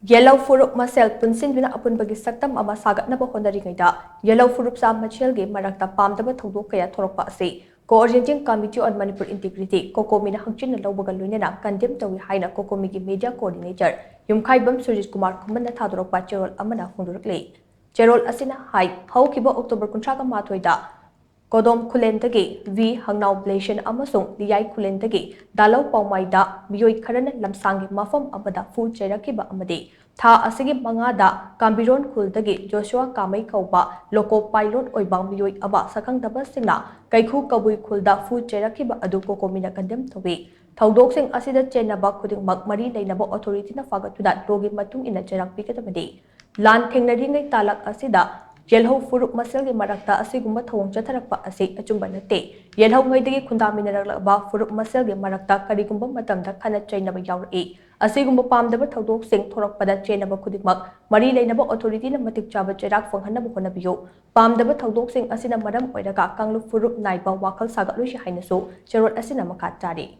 Yelhou Phurupcha Mashel PUNSHINDUNA APUNBAGI SHAKTAM AMA SHAGATNABA HOTNARINGEI Yelhou Phurupcha Mashel Marak Pamdaba Thoudok Thorakpa Asi Coordinating Committee on Manipuri Integrity COCOMI na HAINA Laubaga Luinana condemn tawi HAINA COCOMI gi Media Coordinator YUMKHAIBAM SURJITKUMAR KHUMAN na Thoudokpa Cherol amana PHONGDORAKLI Cherol Asina Hai Haukiba October 13 da Kodom Khulendagi V Hangnau Blation Amasung Liyai Khulendagi Dalau Paumaida Miyoi Karana Lamsangi Mafam Amada Fu Cherakiba Amadi Tha Asigi Mangada Kambiron Kuldagi Joshua Kamai Kauba Loco Pilot Oibang Miyoi Aba Sakangdaba Singla Kaikhu Kabui Kulda Fu Cherakiba Adu COCOMI Condemn Towi Thoudok Sing Asida Chenaba Kuding Magmari Lainaba Authority na Fagatuna Logi Matung ina Cherak Pikatamadi Lan Tengnaringai Talak Asida Yelhou Phurupcha Mashel Marakta Asigumba Thoudok Asi Achumba Nate Yelhou Ngaidagi Kundaminaraba Phurupcha Mashel Marakta Karigumba Matamda Kana Chainaba Yauri Asigumba Pamdaba Thoudok Thorakpada Chainaba Kudikmak Mari Lainaba Authority na Matik Chaba Cherak Phonghanaba Honabiyo Pamdaba Thoudok Asina Madam Oiraga Kanglu Phurupcha Naiba Wakal Sagatlu HAINA so Cherol Asina Makatari